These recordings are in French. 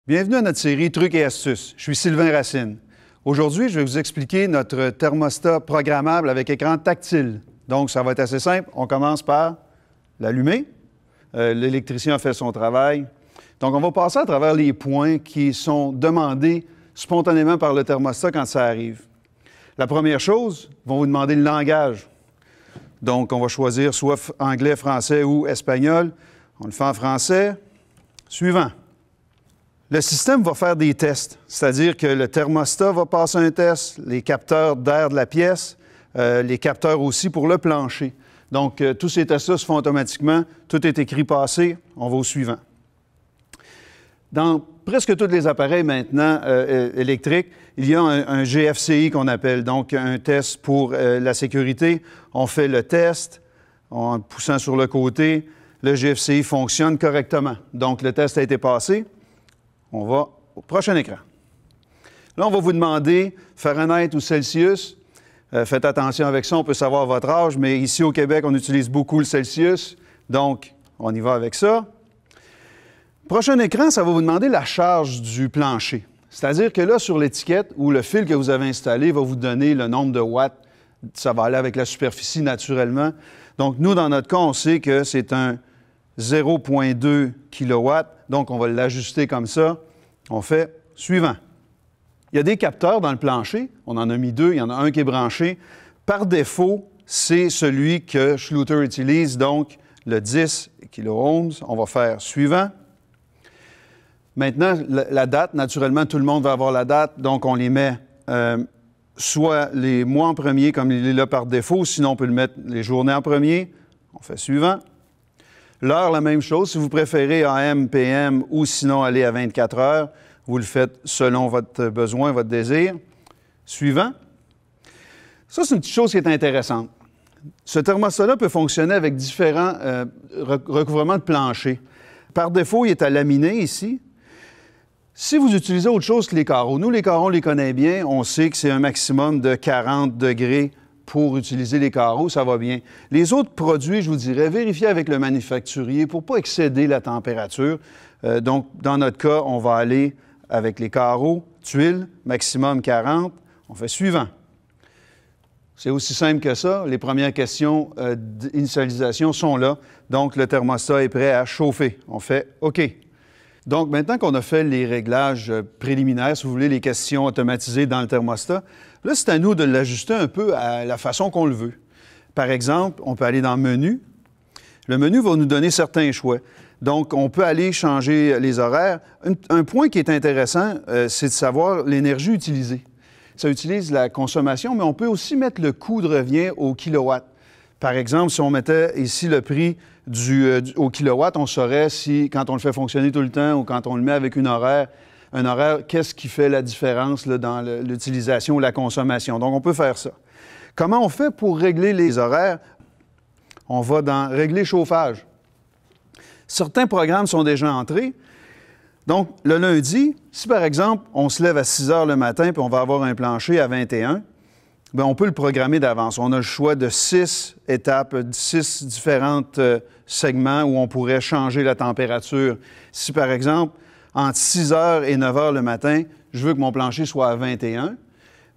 Bienvenue à notre série Trucs et astuces. Je suis Sylvain Racine. Aujourd'hui, je vais vous expliquer notre thermostat programmable avec écran tactile. Donc, ça va être assez simple. On commence par l'allumer. L'électricien a fait son travail. Donc, on va passer à travers les points qui sont demandés spontanément par le thermostat quand ça arrive. La première chose, ils vont vous demander le langage. Donc, on va choisir soit anglais, français ou espagnol. On le fait en français. Suivant. Le système va faire des tests, c'est-à-dire que le thermostat va passer un test, les capteurs d'air de la pièce, les capteurs aussi pour le plancher. Donc, tous ces tests-là se font automatiquement. Tout est écrit passé. On va au suivant. Dans presque tous les appareils maintenant électriques, il y a un GFCI qu'on appelle, donc un test pour la sécurité. On fait le test en le poussant sur le côté. Le GFCI fonctionne correctement. Donc, le test a été passé. On va au prochain écran. Là, on va vous demander Fahrenheit ou Celsius. Faites attention avec ça, on peut savoir votre âge, mais ici au Québec, on utilise beaucoup le Celsius. Donc, on y va avec ça. Prochain écran, ça va vous demander la charge du plancher. C'est-à-dire que là, sur l'étiquette ou le fil que vous avez installé va vous donner le nombre de watts. Ça va aller avec la superficie naturellement. Donc, nous, dans notre cas, on sait que c'est un 0,2 kW. Donc, on va l'ajuster comme ça. On fait suivant. Il y a des capteurs dans le plancher. On en a mis deux. Il y en a un qui est branché. Par défaut, c'est celui que Schluter utilise, donc le 10 kOhms. On va faire suivant. Maintenant, la date, naturellement, tout le monde va avoir la date. Donc, on les met soit les mois en premier, comme il est là par défaut. Sinon, on peut le mettre les journées en premier. On fait suivant. L'heure, la même chose. Si vous préférez AM, PM ou sinon aller à 24 heures, vous le faites selon votre besoin, votre désir. Suivant. Ça, c'est une petite chose qui est intéressante. Ce thermostat-là peut fonctionner avec différents recouvrements de plancher. Par défaut, il est à laminer ici. Si vous utilisez autre chose que les carreaux, nous, les carreaux, on les connaît bien. On sait que c'est un maximum de 40 degrés pour utiliser les carreaux, ça va bien. Les autres produits, je vous dirais, vérifiez avec le manufacturier pour ne pas excéder la température. Donc, dans notre cas, on va aller avec les carreaux, tuiles, maximum 40. On fait suivant. C'est aussi simple que ça. Les premières questions d'initialisation sont là. Donc, le thermostat est prêt à chauffer. On fait OK. Donc, maintenant qu'on a fait les réglages préliminaires, si vous voulez, les questions automatisées dans le thermostat, là, c'est à nous de l'ajuster un peu à la façon qu'on le veut. Par exemple, on peut aller dans Menu. Le menu va nous donner certains choix. Donc, on peut aller changer les horaires. Un point qui est intéressant, c'est de savoir l'énergie utilisée. Ça utilise la consommation, mais on peut aussi mettre le coût de revient au kilowatt. Par exemple, si on mettait ici le prix au kilowatt, on saurait si, quand on le fait fonctionner tout le temps ou quand on le met avec un horaire, qu'est-ce qui fait la différence là, dans l'utilisation ou la consommation. Donc, on peut faire ça. Comment on fait pour régler les horaires? On va dans Régler chauffage. Certains programmes sont déjà entrés. Donc, le lundi, si par exemple, on se lève à 6 heures le matin puis on va avoir un plancher à 21, bien, on peut le programmer d'avance. On a le choix de 6 étapes, 6 différents segments où on pourrait changer la température. Si, par exemple, entre 6 heures et 9 heures le matin, je veux que mon plancher soit à 21,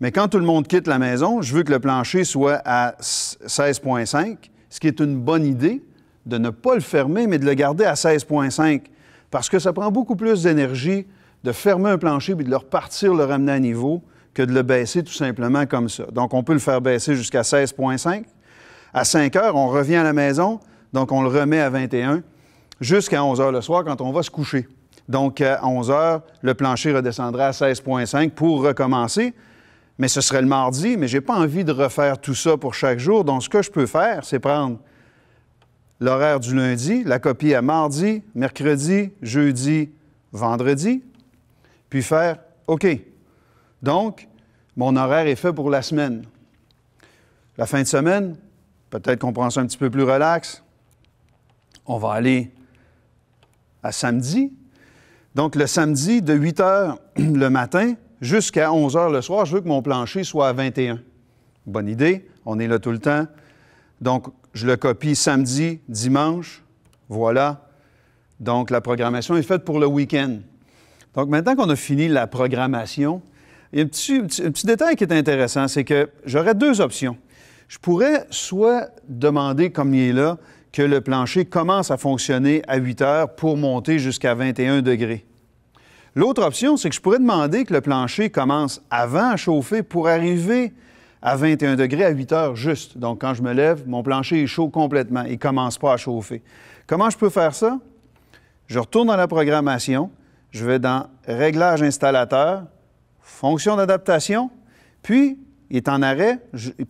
mais quand tout le monde quitte la maison, je veux que le plancher soit à 16,5, ce qui est une bonne idée, de ne pas le fermer, mais de le garder à 16,5, parce que ça prend beaucoup plus d'énergie de fermer un plancher et de le repartir, le ramener à niveau, que de le baisser tout simplement comme ça. Donc, on peut le faire baisser jusqu'à 16,5. À 5 heures, on revient à la maison, donc on le remet à 21, jusqu'à 11 heures le soir quand on va se coucher. Donc, à 11 heures, le plancher redescendra à 16,5 pour recommencer. Mais ce serait le mardi, mais je n'ai pas envie de refaire tout ça pour chaque jour. Donc, ce que je peux faire, c'est prendre l'horaire du lundi, la copier à mardi, mercredi, jeudi, vendredi, puis faire OK. Donc, mon horaire est fait pour la semaine. La fin de semaine, peut-être qu'on prend ça un petit peu plus relax. On va aller à samedi. Donc, le samedi, de 8 heures le matin jusqu'à 11 heures le soir, je veux que mon plancher soit à 21. Bonne idée, on est là tout le temps. Donc, je le copie samedi, dimanche. Voilà. Donc, la programmation est faite pour le week-end. Donc, maintenant qu'on a fini la programmation, il y a un petit détail qui est intéressant, c'est que j'aurais deux options. Je pourrais soit demander, comme il est là, que le plancher commence à fonctionner à 8 heures pour monter jusqu'à 21 degrés. L'autre option, c'est que je pourrais demander que le plancher commence avant à chauffer pour arriver à 21 degrés à 8 heures juste. Donc, quand je me lève, mon plancher est chaud complètement. Il ne commence pas à chauffer. Comment je peux faire ça? Je retourne dans la programmation. Je vais dans « Réglages installateur »,« Fonction d'adaptation », puis il est en arrêt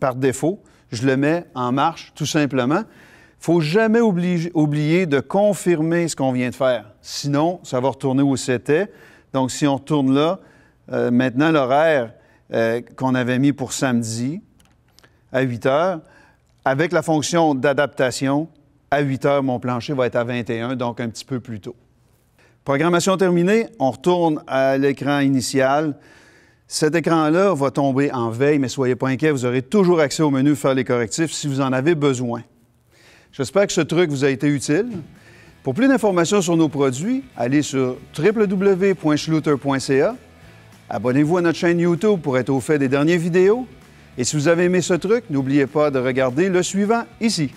par défaut. Je le mets en marche, tout simplement. Il ne faut jamais oublier de confirmer ce qu'on vient de faire. Sinon, ça va retourner où c'était. Donc, si on retourne là, maintenant, l'horaire qu'on avait mis pour samedi à 8 heures, avec la fonction d'adaptation, à 8 heures, mon plancher va être à 21, donc un petit peu plus tôt. Programmation terminée, on retourne à l'écran initial. Cet écran-là va tomber en veille, mais ne soyez pas inquiets, vous aurez toujours accès au menu « Faire les correctifs » si vous en avez besoin. J'espère que ce truc vous a été utile. Pour plus d'informations sur nos produits, allez sur www.schluter.ca. Abonnez-vous à notre chaîne YouTube pour être au fait des dernières vidéos. Et si vous avez aimé ce truc, n'oubliez pas de regarder le suivant ici.